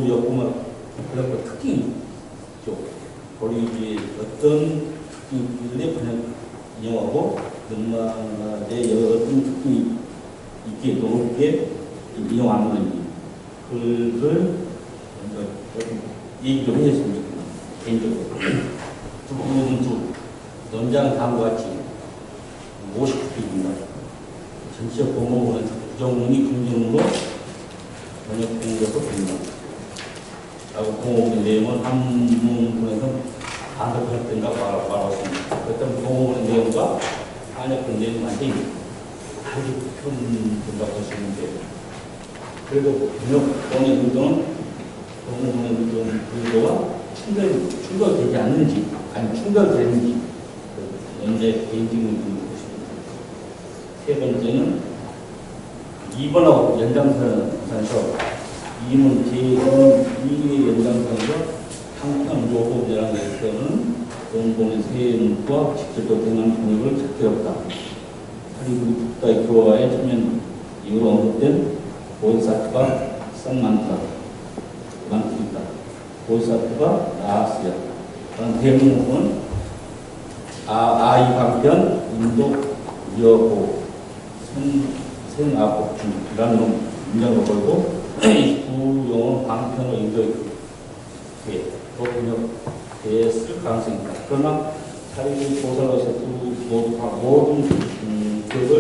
역구만 그래서 특징이죠. 머리의 어떤 특징들에 그냥 이용하고 물만화의 어떤 특징이 있게 높게 이용하는 건지 그걸 먼저 얘기 좀 해줬으면 좋겠습니다. 개인적으로. 두 부분 논장 다음과 같이 59페이지입니다. 전체 공모는 부정문이 긍정으로 번역된 것으로 보입니다. 라고 공모의 내용은 한문에서 반대로 번역된다고 말했습니다. 그렇다면 공모의 내용과 번역된 내용은 완전히 다르게 표현된다고 할 수 있는데 그래도 번역권의 의도는 법무부의 의도와 충돌되지 않는지, 아니 충돌되는지 연재 개인적인 것입니다. 세 번째는 2번하고 연장선에서 2는 제2의 연장선에서 상평조업이라는 것에서는 공공의 세무과 직접적으로 대응하는 번역을 찾기 어렵다. 그리고 국가의 교화에 참여 이후로 언급된 보이사트가 썩 많다. 보이사트가 나았어요. 그런 대부분은 아이 방편, 인도, 여보, 생아복중이라는 문장을 걸고 구용은 방편으로 인도에 번역됐을 가능성이 있다. 그러나 사례비 조사로서 모두 다 모든 기업을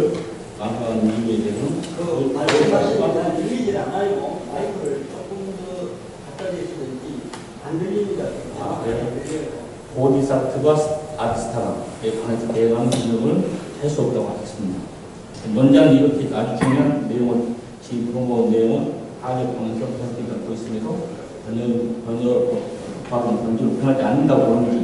강화한 이유에 대해서는 말씀하시는 들리질 않아요. 마이크를 조금 더 갖다 대시든지 안 들리니까. 보디사트와 아디스타나에 관해서 대응하는 번역을 할 수 없다고 하셨습니다. 원자는 이렇게 아주 중요한 내용을 지금 그런 내용은 하역하면서 번역이 갖고 있음에도 번역을 변하지 않는다고 보는지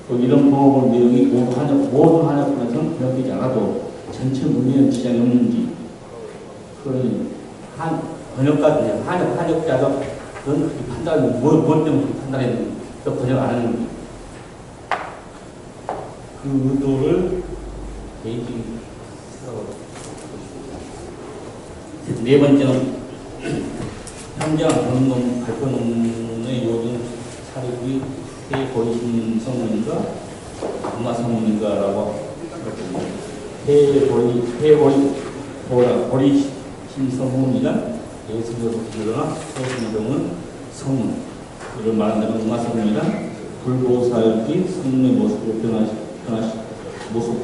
또 이런 방법의 내용이 모든 한역권에서는 번역되지 않아도 전체 문제는 지장이 없는지 그런 한역자가 그런 판단을 뭘 때문에 판단했는지 또 번역 안 하는지 그 의도를 개인적인 생각으로 보십니다. 네 번째는 현장 발표 논문의 요즘 사례비 해보이신 성문인가 문화성문인가라고 해보이신 성문이란 예술적으로 기르거나 소수적은 성문 이를 말한다면 문화성문이란 불보살기 성문의 모습을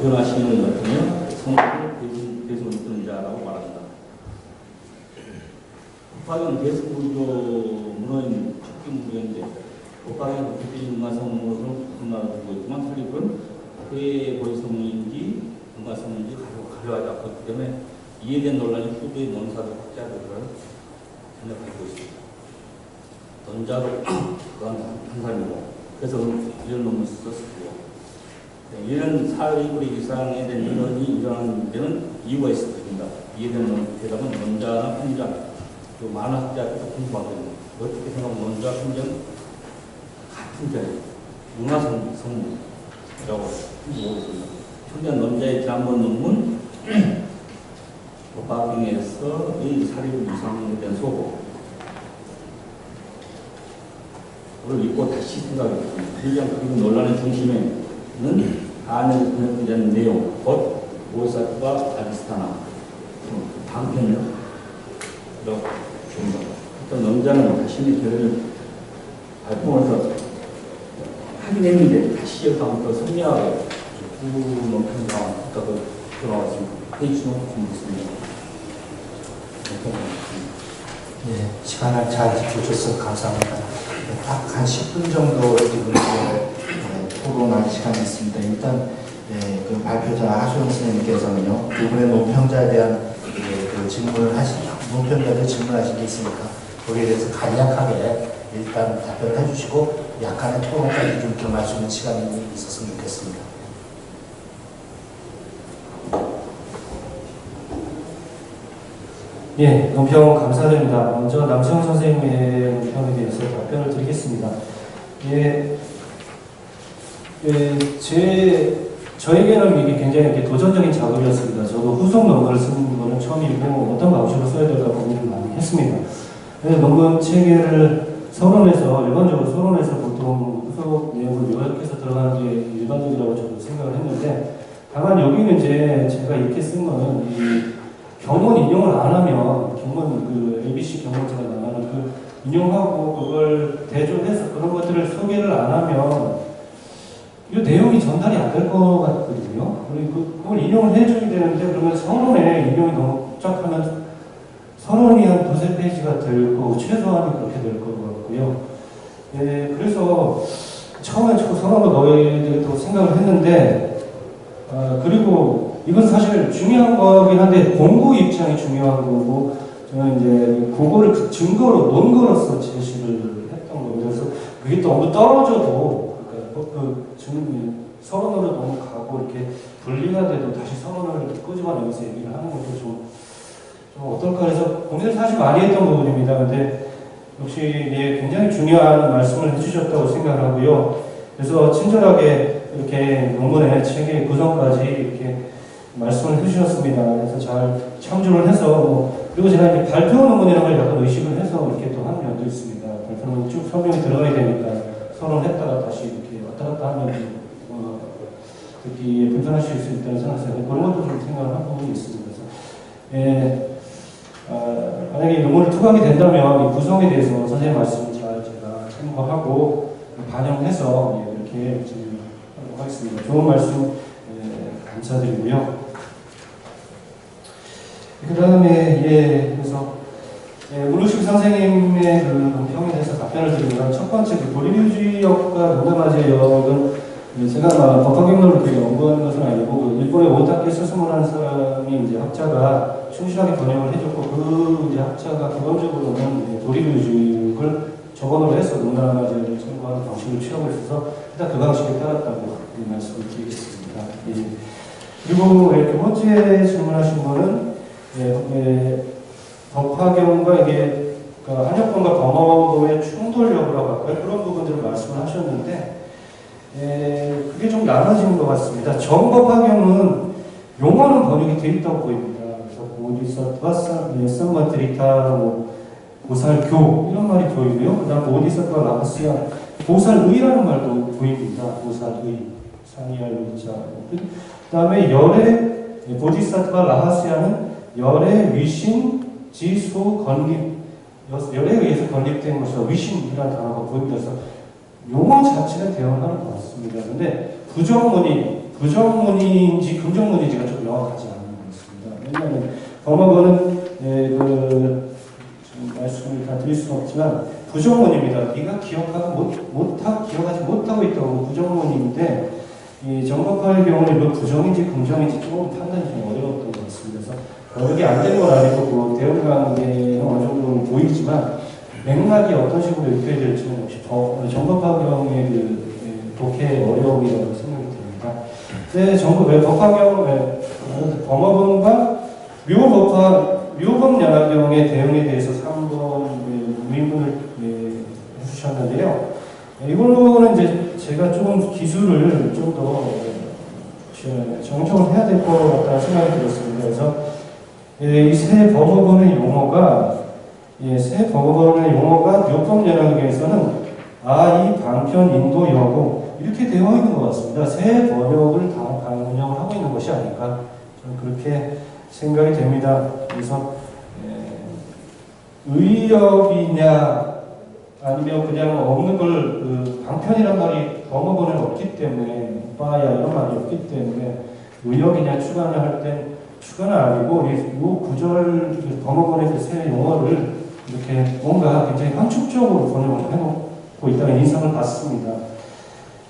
변화시키는 것 같으며 성문을 대승을 이끄는 자라고 말합니다. 국가는 대승구조 문화인 척기문구인데 국가는 대표적인 문화성문으로 분화되고 있지만 설립은 해보이성문인지 문화성문인지 가려하지 않고 있기 때문에 이해된 논란이 후대의 논사를 확대하도록 생각하고 있습니다. 논자로 그런 한 사람이고 그래서 이런 논문을 썼었고요. 이런 사회구리 이상에 대한 민원이 일어나는 데는 이유가 있을 것입니다. 이해된 대답은 논자나 편자, 또 많은 학자들도 공부하거든요. 어떻게 생각하면 논자, 편자는 같은 자예요. 문화성문이라고 보겠습니다. 현재 논자의 지난번 논문 법학경에서 이 사례구리 이상에 대한 소고 를 읽고 다시 생각했습니다. 그리고 논란의 중심에는 안에서 번역된 내용, 곧 보이사트와 아디스타나 방편이라고 줍니다. 어떤 논자는 자신의 결의를 발표해서 하긴 했는데 다시 여기서부터 성리하게 두 논평과 들어왔습니다. 페이지 좀 보겠습니다. 네, 시간을 잘 지켜주셔서 감사합니다. 딱 한 10분 정도 지금 토론할 시간이 있습니다. 일단 그 발표자 하소영 선생님께서는요, 두 분의 논평자에 대한 그 질문을 논평자들 질문하신 게 있으니까 거기에 대해서 간략하게 일단 답변해 주시고 약간의 토론까지 좀 겸할 수 있는 시간이 있었으면 좋겠습니다. 예, 논평 감사드립니다. 먼저 남수영 선생님의 논평에 대해서 답변을 드리겠습니다. 저에게는 이게 굉장히 도전적인 작업이었습니다. 저도 후속 논문을 쓰는 거는 처음이고 어떤 방식으로 써야 될까 고민을 많이 했습니다. 논문 체계를 일반적으로 서론에서 보통 후속 내용을 요약해서 들어가는 게 일반적이라고 저도 생각을 했는데, 다만 여기는 이제 제가 이렇게 쓴 거는 이 경문 인용을 안 하면, 경문 ABC 경문서가 나가는 그 인용하고 그걸 대조해서 그런 것들을 소개를 안 하면 이 내용이 전달이 안 될 것 같거든요. 그리고 그걸 인용을 해줘야 되는데, 그러면 서론에 인용이 너무 복잡하면 서론이 한 두세 페이지가 될 거고, 최소한이 그렇게 될 것 같고요. 그래서 처음에 서론을 넣어야 되겠다고 생각을 했는데, 그리고 이건 사실 중요한 거긴 한데 공부 입장이 중요한 거고 저는 이제 그거를 그 증거로 논거로서 제시를 했던 겁니다. 그래서 그게 너무 떨어져도 그러니까 서론으로 너무 가고 이렇게 분리가 돼도 다시 서론을 끄집어내면서 얘기를 하는 것도 좀 어떨까 해서 고민을 사실 많이 했던 부분입니다. 근데 역시 예, 굉장히 중요한 말씀을 해주셨다고 생각하고요. 그래서 친절하게 이렇게 논문의 책의 구성까지 이렇게 말씀을 해주셨습니다. 그래서 잘 참조를 해서 그리고 제가 이제 발표 논문이라는 걸 약간 의식을 해서 이렇게 또 한 면도 있습니다. 발표는 쭉 설명이 들어가야 되니까 서론했다가 다시 이렇게 왔다 갔다 하면 듣기에 불편하실 수 있다는 생각에서 그런 것도 좀 생각을 한 부분이 있습니다. 그래서 만약에 논문을 투각이 된다면 이 구성에 대해서 선생님 말씀 잘 제가 참고하고 반영해서 이렇게 진행하도록 하겠습니다. 좋은 말씀 감사드리고요. 그 다음에 그래서 우르식 선생님의 그 평에 대해서 답변을 드리면 첫 번째 그 도리류지역과 농담아제역은 제가 법학경로를 이렇게 연구하는 것은 아니고 그 일본의 오타케 스스무라는 사람이 이제 학자가 충실하게 번역을 해줬고 그 이제 학자가 기본적으로는 도리류지역을 적언으로 해서 농담아제를 선고하는 방식을 취하고 있어서 일단 그 방식에 따랐다고 말씀을 드리겠습니다. 그리고 두 번째 질문하신 거는 법화경과 이게 한여권과 범어도의 충돌력이라고 할까요? 그런 부분들을 말씀을 하셨는데 그게 좀 나눠지는 것 같습니다. 정법화경은 용어는 번역이 되어 있다고 보입니다. 그래서 보디사트와 쌈마트리타, 보살교 이런 말이 보이고요. 그 다음 보디사트와 라하스야, 보살의라는 말도 보입니다. 보살의, 상이할 의자. 그 다음에 열의 보디사트와 라하스야는 열의 위신, 지수, 건립, 열에 의해서 건립된 것이라 위신이라는 단어가 보입니다. 그래서 용어 자체는 대응하는 것 같습니다. 근데 부정문인지 긍정문인지가 좀 명확하지 않은 것 같습니다. 왜냐하면 범어고는 말씀을 다 드릴 수는 없지만 부정문입니다. 네가 기억하지 못하고 있다고 부정문인데 이 정법화의 경우는 부정인지 긍정인지 조금 판단이 좀 어려웠던 것 같습니다. 그래서 번역이 안 된 건 아니고 대응 관계는 어느 정도 보이지만 맥락이 어떤 식으로 읽혀야 될지는 역시 정법화경의 그 독해의 어려움이라고 생각이 듭니다. 법화경, 범어본과 묘법연화경의 대응에 대해서 3번 의문을 해주셨는데요. 이걸로는 이제 제가 조금 기술을 좀 더 정정을 해야 될 것 같다는 생각이 들었습니다. 그래서 이 세 법어본의 용어가 묘법연화경에서는 이 방편, 인도, 여고 이렇게 되어 있는 것 같습니다. 세 번역을 다 반영을 하고 있는 것이 아닐까 저는 그렇게 생각이 됩니다. 그래서 의역이냐 아니면 그냥 없는 걸 방편이란 말이 범어본에 없기 때문에 빠야 이런 말이 없기 때문에 의역이냐 추가냐 할 땐 추가는 아니고 이 구절 범어본의 그 세 용어를 이렇게 뭔가 굉장히 함축적으로 번역을 해놓고 있다는 인상을 받습니다.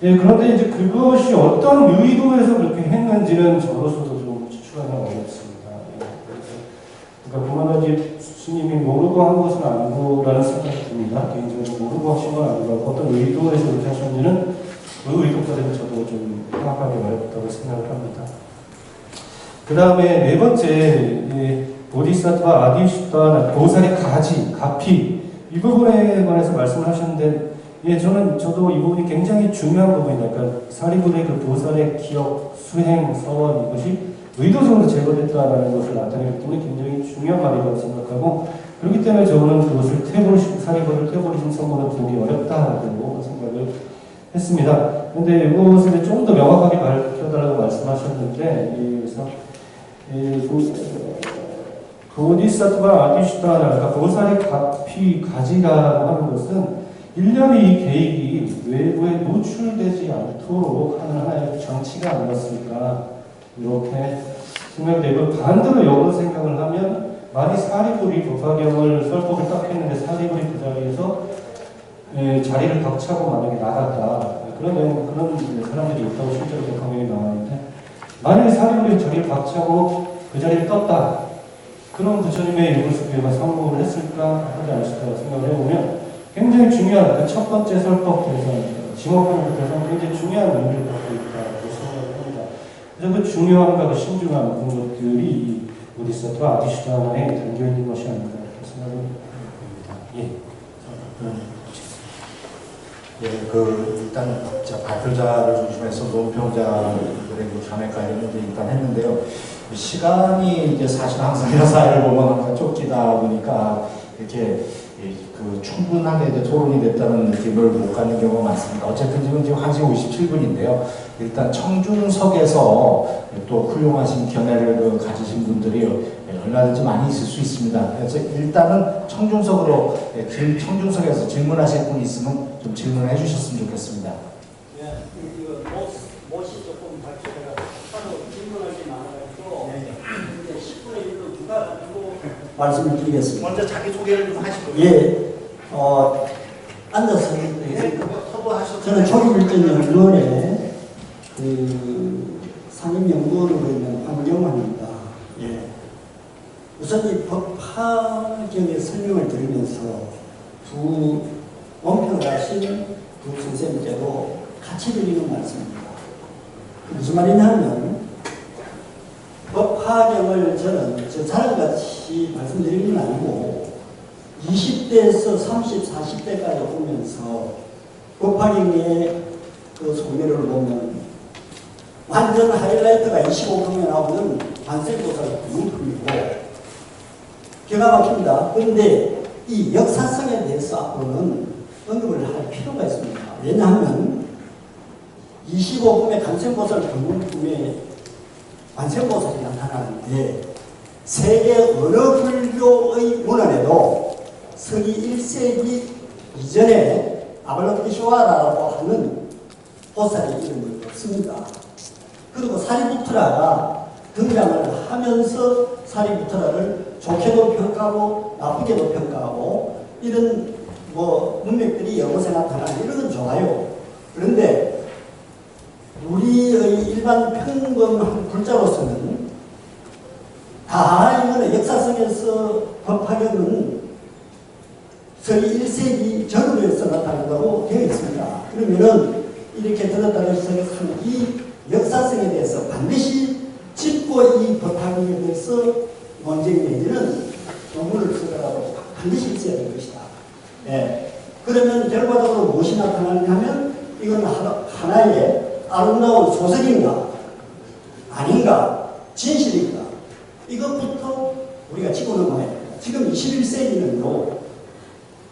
그런데 이제 그것이 어떤 의도에서 그렇게 했는지는 저로서도 좀 추측하기가 어렵습니다. 그러니까 그만하지 스님이 모르고 한 것은 아니고라는 생각이 듭니다. 개인적으로 모르고 하신 건 아니고 어떤 의도에서 그렇게 하셨는지는 그 의도까지는 저도 좀 파악하기 어렵다고 생각을 합니다. 그 다음에 네 번째 보디사트와 아디슈타 보살의 가지, 가피 이 부분에 관해서 말씀을 하셨는데 저도 이 부분이 굉장히 중요한 부분입니다. 그러니까 사리불의 그 보살의 기억, 수행, 서원 이것이 의도적으로 제거됐다는 것을 나타내기 때문에 굉장히 중요한 말이라고 생각하고 그렇기 때문에 저는 그것을 사리불을 태고리신 성문을 보기 어렵다고 생각을 했습니다. 그런데 이것을 좀 더 명확하게 밝혀달라고 말씀하셨는데 그래서 보디사트와 아디슈타, 그러니까 보살의 가지라고 하는 것은 일련의 이 계획이 외부에 노출되지 않도록 하는 하나의 장치가 아니었을까 이렇게 생각되고 반대로 역으로 생각을 하면 만약 사리불이 법화경을 설법을 딱 했는데 사리불이 그 자리에서 자리를 박차고 만약에 나갔다 그런 사람들이 있다고 실제로 법화경에 나왔는데 만약에 사리불이 자리를 박차고 그 자리를 떴다 그런 부처님의 요구수표가 성공을 했을까 하지 않았을까 생각을 해보면 굉장히 중요한 그 첫 번째 설법 대선, 징업하는 것에서 굉장히 중요한 의미를 갖고 있다고 생각을 합니다. 그래서 그 중요함과 그 신중함 그런 것들이 이 보디사트와 아디슈다나에 담겨있는 것이 아닌가 생각을 합니다. 예. 예, 일단 발표자를 중심해서 논평자들의 참여 관련도 일단 했는데요. 시간이 이제 사실 항상 이런 사회를 보면 항상 쫓기다 보니까 이렇게 충분하게 이제 토론이 됐다는 느낌을 못 갖는 경우가 많습니다. 어쨌든 지금 1시 57분인데요. 일단 청중석에서 또 훌륭하신 견해를 가지신 분들이 얼마든지 많이 있을 수 있습니다. 그래서 일단은 청중석으로, 청중석에서 질문하실 분이 있으면 좀 질문을 해주셨으면 좋겠습니다. 예, 못이 조금 밝혀가 따로 질문할 게 많아가지고 이제 10분의 1로 두가지고 말씀을 드리겠습니다. 먼저 자기 소개를 좀 하시고요. 예, 앉아서 저는 조기불전연구원의 상임연구원으로 있는 황경환입니다. 예. 우선 이 법화경의 설명을 들으면서 두 원평을 하신 두 선생님께도 같이 드리는 말씀입니다. 무슨 말이냐면 법화경을 저는 저 자랑같이 말씀드리는 건 아니고 20대에서 30, 40대까지 오면서 법화경의 그 소개를 보면 완전 하이라이트가 25분에 나오는 관세음보살 구문품이고 기가 막힙니다. 그런데 이 역사성에 대해서 앞으로는 언급을 할 필요가 있습니다. 왜냐하면 25분의 관세음보살 구문품에 관세음보살이 나타나는데 세계 어느 불교의 문헌에도 서기 1세기 이전에 아발로티쇼아라고 하는 보살의 이름이 없습니다. 그리고 사리부트라가 등장을 하면서 사리부트라를 좋게도 평가하고 나쁘게도 평가하고 이런 문맥들이 여고세 나타나는 이런 건 좋아요. 그런데 우리의 일반 평범한 불자로서는 다 이거는 역사성에서 법화경은 서기 1세기 전후에서 나타난다고 되어 있습니다. 그러면은 이렇게 들었다고 해서 이 역사성에 대해서 반드시 짚고 이 법화경에 대해서 논쟁 내지는 논문을 쓰더라도 반드시 있어야 될 것이다. 예. 그러면 결과적으로 무엇이 나타나느냐 하면 이건 하나의 아름다운 소설인가 아닌가 진실인가 이것부터 우리가 짚고 넘어가야 됩니다. 지금 21세기는요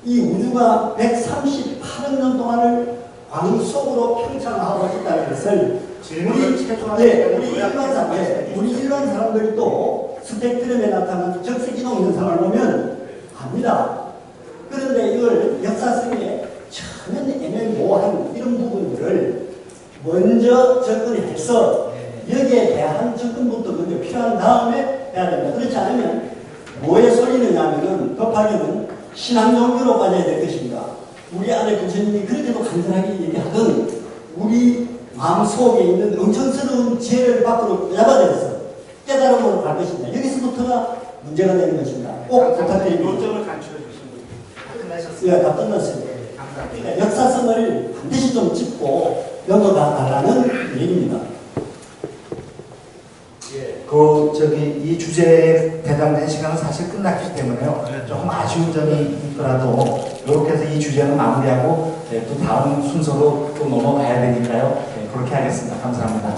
이 우주가 138억 년 동안을 광 속으로 평창하고 있다는 것을 우리 일반 사람들도 스펙트럼에 나타나는 적색 이동 현상을 보면 압니다. 그런데 이걸 역사성에 전혀 애매모호한 이런 부분들을 먼저 접근해서 여기에 대한 접근부터 먼저 필요한 다음에 해야 됩니다. 그렇지 않으면 뭐에 쏠리느냐 하면은 법화경은 신앙 종교로 빠져야 될 것입니다. 우리 안에 부처님이 그렇게도 간절하게 얘기하던 우리 마음속에 있는 엄청스러운 지혜를 밖으로 잡아내서 깨달음으로 갈 것입니다. 여기서부터가 문제가 되는 것입니다. 꼭 부탁드립니다. 요점을 간추려 주십니다. 끝나셨습니다. 예, 다 끝났어요. 감사합니다. 그러니까 역사성을 반드시 좀 짚고 넘어가달라는 얘기입니다. 이 주제에 해당된 시간은 사실 끝났기 때문에요. 조금 아쉬운 점이 있더라도 이렇게 해서 이 주제는 마무리하고 또 다음 순서로 또 넘어가야 되니까요. 그렇게 하겠습니다. 감사합니다.